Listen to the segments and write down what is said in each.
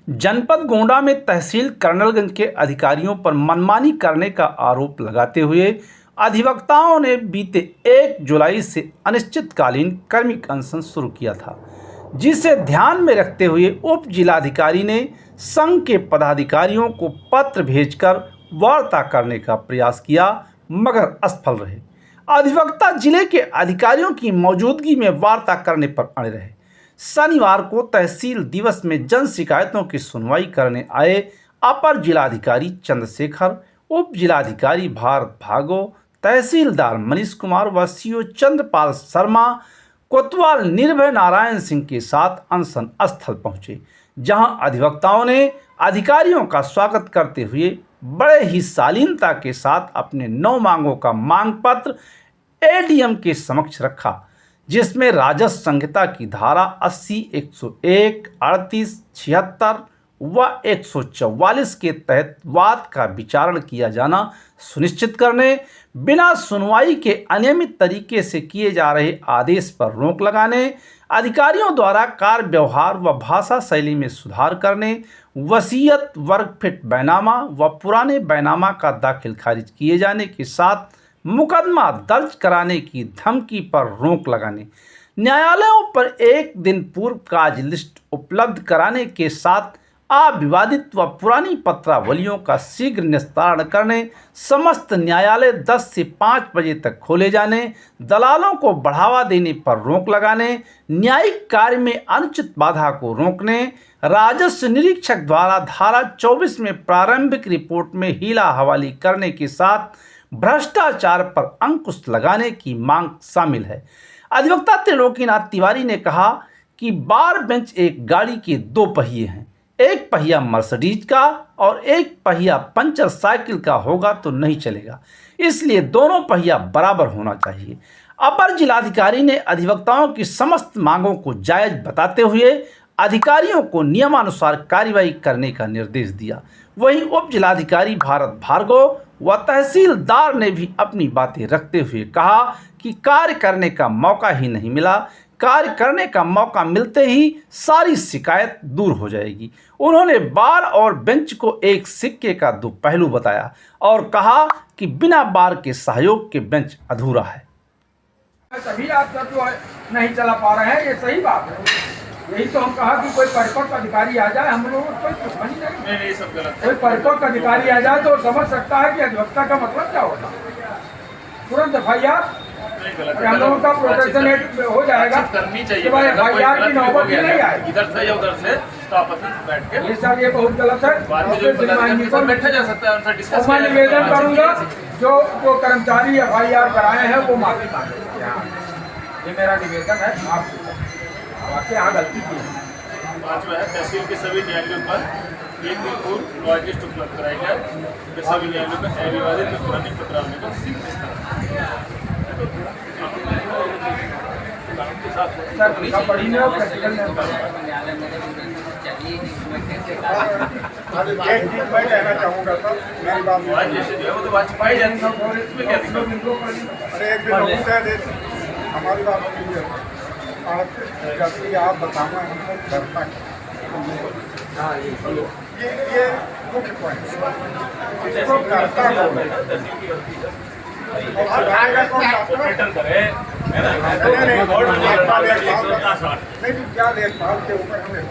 जनपद गोंडा में तहसील कर्नलगंज के अधिकारियों पर मनमानी करने का आरोप लगाते हुए अधिवक्ताओं ने बीते 1 जुलाई से अनिश्चितकालीन कर्मिक अनशन शुरू किया था, जिसे ध्यान में रखते हुए उप जिलाधिकारी ने संघ के पदाधिकारियों को पत्र भेजकर वार्ता करने का प्रयास किया, मगर असफल रहे। अधिवक्ता जिले के अधिकारियों की मौजूदगी में वार्ता करने पर अड़े रहे। शनिवार को तहसील दिवस में जन शिकायतों की सुनवाई करने आए अपर जिलाधिकारी चंद्रशेखर, उप जिलाधिकारी भारत भार्गव, तहसीलदार मनीष कुमार व सीओ चंद्रपाल शर्मा कोतवाल निर्भय नारायण सिंह के साथ अनशन स्थल पहुंचे, जहां अधिवक्ताओं ने अधिकारियों का स्वागत करते हुए बड़े ही शालीनता के साथ अपने 9 मांगों का मांग पत्र एडीएम के समक्ष रखा, जिसमें राजस्व संहिता की धारा 80, 101, 38, 76 व 144 के तहत वाद का विचारण किया जाना सुनिश्चित करने, बिना सुनवाई के अनियमित तरीके से किए जा रहे आदेश पर रोक लगाने, अधिकारियों द्वारा कार्य व्यवहार व भाषा शैली में सुधार करने, वसीयत, वर्कफिट बैनामा व पुराने बैनामा का दाखिल खारिज किए जाने के साथ मुकदमा दर्ज कराने की धमकी पर रोक लगाने, न्यायालयों पर 1 दिन पूर्व कार्य लिस्ट उपलब्ध कराने के साथ अविवादित व पुरानी पत्रावलियों का शीघ्र निस्तारण करने, समस्त न्यायालय 10 से 5 बजे तक खोले जाने, दलालों को बढ़ावा देने पर रोक लगाने, न्यायिक कार्य में अनुचित बाधा को रोकने, राजस्व निरीक्षक द्वारा धारा 24 में प्रारंभिक रिपोर्ट में हीला हवाली करने के साथ भ्रष्टाचार पर अंकुश लगाने की मांग शामिल है। अधिवक्ता त्रिलोकीनाथ तिवारी ने कहा कि बार बेंच एक गाड़ी के 2 पहिए हैं, एक पहिया मर्सिडीज का और एक पहिया पंचर साइकिल का होगा तो नहीं चलेगा, इसलिए दोनों पहिया बराबर होना चाहिए। अपर जिलाधिकारी ने अधिवक्ताओं की समस्त मांगों को जायज बताते हुए अधिकारियों को नियमानुसार कार्रवाई करने का निर्देश दिया। वहीं उप जिलाधिकारी भारत भार्गव व तहसीलदार ने भी अपनी बातें रखते हुए कहा कि कार्य करने का मौका ही नहीं मिला, कार्य करने का मौका मिलते ही सारी शिकायत दूर हो जाएगी। उन्होंने बार और बेंच को एक सिक्के का 2 पहलू बताया और कहा कि बिना बार के सहयोग के बेंच अधूरा है। सभी आप जो नहीं चला पा रहे हैं, ये सही बात है। यही तो हम कहा कि कोई परिपक्व अधिकारी आ जाए, हम लोगों को कोई दुश्मनी नहीं, सब गलत। कोई परिपक्व अधिकारी आ जाए तो समझ सकता है कि अधिवक्ता का मतलब क्या होता है। तुरंत FIR हम लोगों का प्रोटेक्शन हो जाएगा, करनी चाहिए। FIR की नौबत ही नहीं आएगी इधर से या उधर से तो आपस में बैठ के ये सर, ये बहुत गलत है। बैठा जा सकता है, उनसे डिस्कस मैं निवेदन करूंगा जो कर्मचारी FIR कराए हैं वो माफी मांगे। ये मेरा निवेदन है। आप आपके यहाँ गलती की है। 5वां है, तहसील के सभी न्यायालयों पर 1 दिन पूर्व कार्य लिस्ट उपलब्ध कराई जाए। सभी न्यायालयों में अविवादित में पुरानी पत्रावली का सर पढ़ी नहीं हो कहना चाहूँगा सर, मेरी बात जैसे जो है वो तो बात छुपाई जाती है, इसमें क्या दिक्कत? हमारी बात जैसे आप बताना हमको करता है। ये मुख्य पॉइंट इसको करता है नहीं क्या देखभाल के ऊपर हम नहीं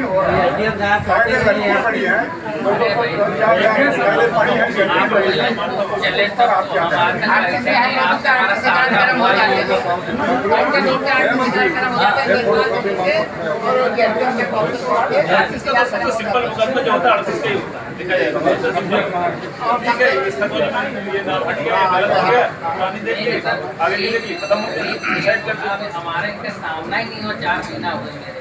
हो रहा है। पड़ी है सबसे सिंपल मुकदमा जो होता है 38 का ही होता है, देखा जाए ठीक है। इसका तो ये ना फट गया, गलत हो गया, पुरानी देख ली, आगे ले ली, खत्म हो गया, डिसाइड कर दिया। हमारे इनके सामना ही नहीं हो, 4 महीना हो गए।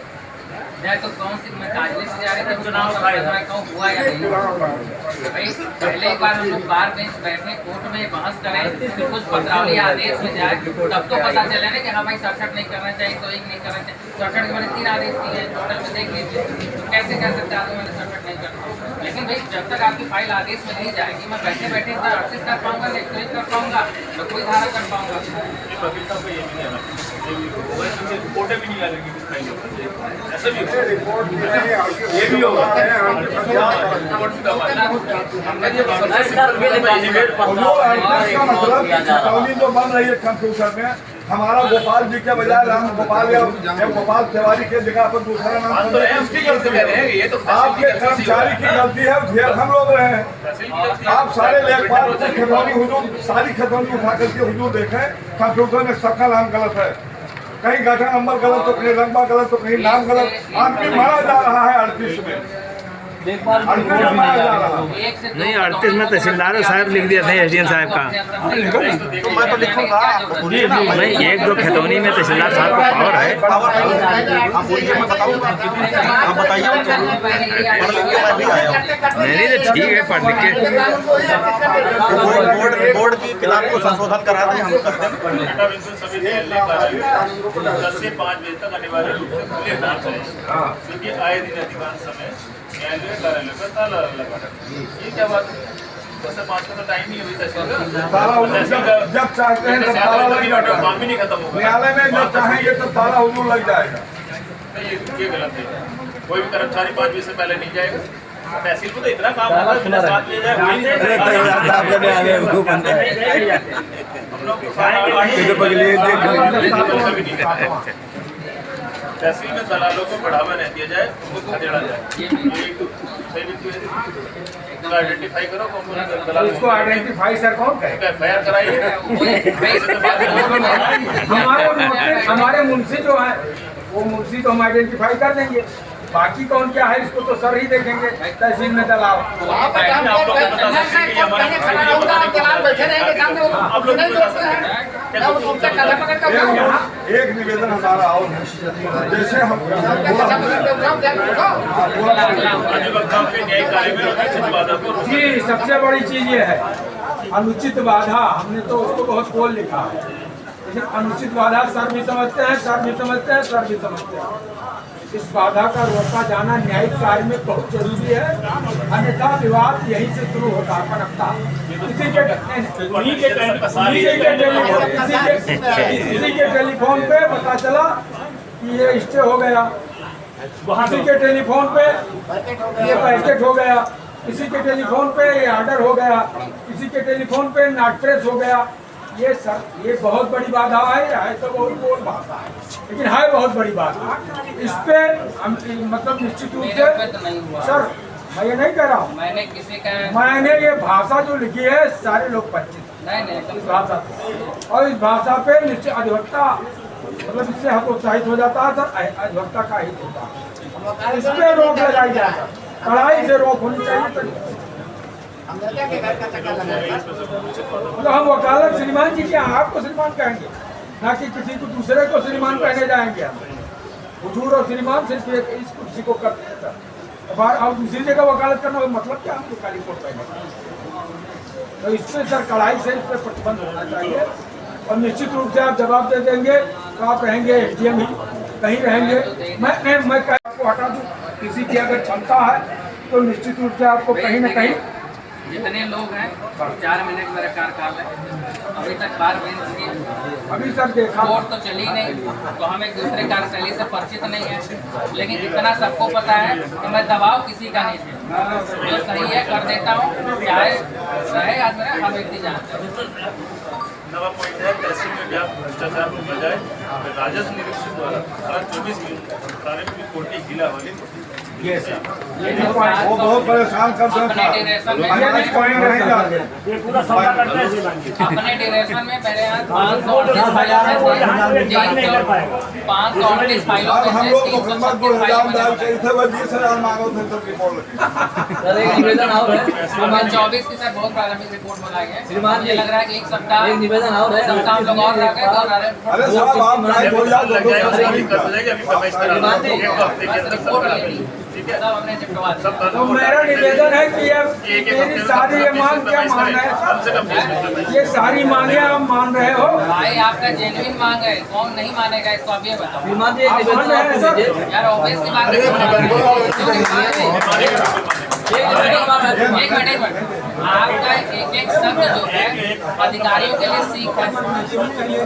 मैं तो कौन सी मैं काजली से जा रही थी चुनाव मैं कहूँ हुआ या नहीं भाई पहले एक बार हम लोग बार बेंच बैठे कोर्ट में बहस करें फिर कुछ पत्रावली आदेश में जाए तब तो पता चले ना कि हाँ भाई 67 नहीं करना चाहिए तो एक नहीं करना चाहिए 67 के मैंने 3 आदेश दिए टोटल में देख लीजिए तो कैसे कह सकते हैं मैंने 67 नहीं करना लेकिन भाई जब तक आपकी फाइल आदेश में नहीं जाएगी मैं बैठे बैठे 38 कर पाऊंगा नहीं कर पाऊंगा मैं कोई धारा कर पाऊंगा वकील साहब को ये भी नहीं आना रिपोर्टें भी नहीं आ रही ऐसा भी ये भी होगा खतौनी जो बन रही है कंप्यूटर में हमारा गोपाल जी के बजाय राम गोपाल या गोपाल तिवारी के जगह पर दूसरा नाम उसकी गलती है। आपके कर्मचारी की गलती है घेर हम लोग रहे हैं। आप सारे लेखपाल खतौनी हुजूर सारी खतौनी उठा करके हुजूर देखें कंप्यूटर में सबका नाम गलत है कहीं गठन नंबर गलत तो कहीं रंबा गलत तो कहीं नाम गलत आदमी मारा जा रहा है 38 में मारा जा रहा है। नहीं 38 में तहसीलदार साहब लिख दिया था एसडीएम साहब का तो मैं तो लिखूंगा नहीं 1-2 खतौनी में तहसीलदार साहब का पावर है आप बोलिए मैं बताऊंगा आप बताइए पढ़ लिख के मैं भी आया हूँ नहीं तो ठीक है पढ़ लिख के बोर्ड की किताब को संशोधन करा दें हम कर दें डाटा विंसन समिति न्यायालय कार्यालय 10 से 5 बजे तक अनिवार्य रूप से खुले होना चाहिए क्योंकि आए दिन अधिकांश समय न्यायालय कार्यालय पर ताला लगा रहता है। ये क्या बात है 10 से 5 का तो टाइम ही है जब चाहते हैं तब ताला लग जाएगा काम भी नहीं खत्म होगा न्यायालय में जब चाहेंगे तब ताला हुजूर लग जाएगा। ये गलत है कोई भी कर्मचारी 5 बजे से पहले नहीं जाएगा तहसील को तो इतना काम होता है बिना साथ ले जाए हम लोग तहसील में दलालों को बढ़ावा नहीं दिया जाए उनको खदेड़ा जाए ये सही बिल्कुल आइडेंटिफाई करो कौन दलाल इसको आइडेंटिफाई सर कौन करे एफआईआर कराइए हमारे मुंशी जो है वो मुंशी तो हम आइडेंटिफाई कर देंगे बाकी कौन क्या है इसको तो सर ही देखेंगे तहसील में दलाल आप लोग बता सकते हैं कि हमारा आप लोग एक निवेदन हमारा और है जैसे हम अधिवक्ताओं के न्यायिक कार्य में अनुचित बाधा को जी सबसे बड़ी चीज ये है अनुचित बाधा हमने तो उसको बहुत बोल लिखा है लेकिन अनुचित बाधा सर भी समझते हैं सर भी समझते हैं सर भी समझते हैं इस बाधा का रोका जाना न्यायिक कार्य में बहुत जरूरी है अन्यथा विवाद यहीं से शुरू होता है पनपता इसी के टेलीफोन पे पता चला कि ये स्टे हो गया किसी के टेलीफोन पे ये पैकेट हो गया किसी के टेलीफोन पे ये ऑर्डर हो गया किसी के टेलीफोन पे नॉट प्रेस हो गया ये सर ये बहुत बड़ी बाधा है तो बहुत बोल बाधा है लेकिन है बहुत बड़ी बाधा इस पे हम मतलब निश्चित रूप से सर मैं ये नहीं कह रहा हूँ मैंने किसी का मैंने ये भाषा जो लिखी है सारे लोग परिचित नहीं इस भाषा से और इस भाषा पे निश्चित अधिवक्ता मतलब इससे हम उत्साहित हो जाता है सर अधिवक्ता का हित होता है इस पे रोक लगाई जाए सर कड़ाई से रोक होनी चाहिए सर मतलब हम वकालत श्रीमान जी के आपको श्रीमान कहेंगे ना कि किसी को दूसरे को श्रीमान कहने जाएंगे हुजूर और श्रीमान सिर्फ इस कुर्सी को करते हैं सर और दूसरी जगह वकालत करना मतलब क्या हमको काली कोट पहने तो इसमें सर कड़ाई से इस पर प्रतिबंध होना चाहिए और निश्चित रूप से आप जवाब दे देंगे तो आप रहेंगे एसडीएम ही कहीं रहेंगे मैं आपको हटा दूँ किसी की अगर क्षमता है तो निश्चित रूप से आपको कहीं ना कहीं जितने लोग हैं 4 मिनट मेरा कार्यकाल है अभी तक बार बेंच की अभी सर देखा कोर्ट तो चली नहीं तो हम एक दूसरे कार्यशैली से परिचित नहीं है लेकिन इतना सबको पता है कि मैं दबाव किसी का नहीं है जो सही है कर देता हूँ चाहे रहे आदमी रहे हर व्यक्ति जानता है नवा पॉइंट है तहसील में व्याप्त भ्रष्टाचार को बजाय राजस्व निरीक्षक द्वारा 24 में प्रारंभिक कोटि जिला वाली वो बहुत परेशान करते अपने हैं डिरेक्शन में हमारे पॉइंट नहीं जाते अपने डिरेक्शन में मेरे यहाँ 538 फाइलों अब हम में लोग से मुकदमा 2000 डाल के इसे वो 20,000 मांगो थे तो रिपोर्ट निवेदन और है 24 की सर बहुत प्रारंभिक रिपोर्ट मंगाई है। श्रीमान मुझे जी, लग रहा है कि एक सप्ताह एक निवेदन और है सप्ताह हम लोग और रह गए तो अरे साहब आप राइट हो जाओ लग जाएगा उसको दिक्कत हो जाएगी। अभी समय करा लो, एक हफ्ते के अंदर सब करा लेंगे। ठीक है, सब हमने चिपकवा दिया। सब तो मेरा निवेदन है कि अब मेरी सारी ये मांग क्या मान है, कम से कम 20 मिनट में ये सारी मांगे आप मान रहे हो? भाई आपका जेन्युइन मांग है, कौन नहीं मानेगा इसको आप ये बताओ। श्रीमान जी, एक निवेदन और कर दीजिए। यार ऑब्वियस सी बात है। एक मिनट आपका एक एक शब्द जो है अधिकारियों के लिए सीख है।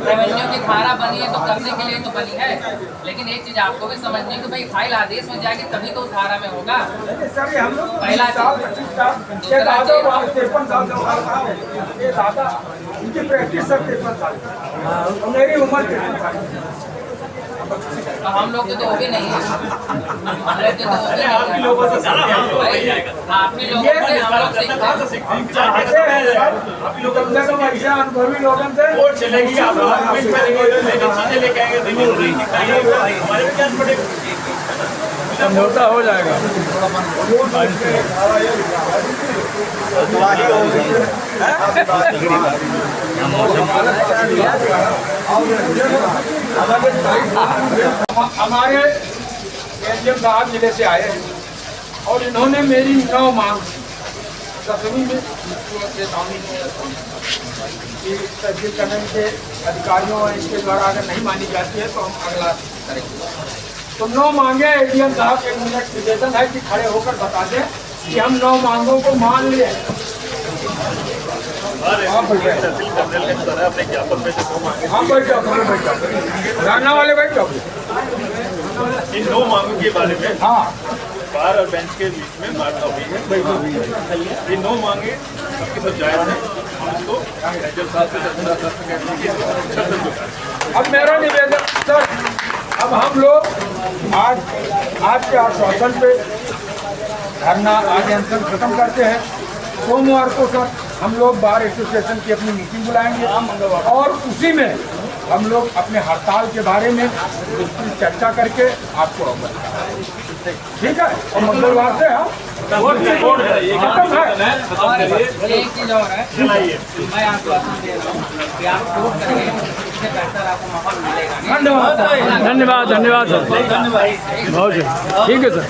रेवेन्यू की धारा बनी है तो करने के लिए तो बनी है, लेकिन एक चीज आपको भी समझनी है कि भाई फाइल आदेश में जाएगी तभी तो उस धारा में होगा। सर ये हम लोग पहला 25 साल ये दादा 53 साल से साहब ये दादा उनकी प्रैक्टिस सर 53 साल और मेरी उम्र 53 साल। तो हम लोग के तो वो भी नहीं है, हम लोग के तो वो भी नहीं है। आप ही लोगों से हम लोग सीखते हैं। चाहते हैं सर कम से कम ऐसे अनुभवी लोगों से वोट चलेगी, आप डॉक्यूमेंट करेंगे, चीजें लेके आएंगे, देखिए नहीं दिखाएंगे, हमारे भी क्या पड़ेगा। समझौता हो जाएगा। हमारे एसडीएम साहब जिले से आए हैं और इन्होंने मेरी 9 मांग 10वीं में चेतावनी कि तहसील करने के अधिकारियों और इसके द्वारा अगर नहीं मानी जाती है तो हम अगला करेंगे। तो 9 मांगे एडीएम साहब एक मिनट निवेदन है कि खड़े होकर बता दें कि हम 9 मांगों को मान लिए। आप बैठ जाओ, बैठ जाओ, राना वाले बैठ जाओ। इन 9 मांगों के बारे में हाँ बार और बेंच के बीच में वार्ता हुई है। ये 9 मांगे सबके सब जायज है, हम इसको जब साथ अब मेरा निवेदन सर, अब हम लोग आज के आश्वासन पे धरना आज अनशन खत्म करते हैं। सोमवार को सर हम लोग बार एसोसिएशन की अपनी मीटिंग बुलाएंगे और उसी में हम लोग अपने हड़ताल के बारे में चर्चा करके आपको अवगत कराएंगे। ठीक है, और मंगलवार से हम खत्म है। और एक चीज और है, मैं आश्वासन दे रहा हूँ कि आप वोट करेंगे, इससे बेहतर आपको माहौल मिलेगा। धन्यवाद धन्यवाद धन्यवाद सर, ठीक है सर।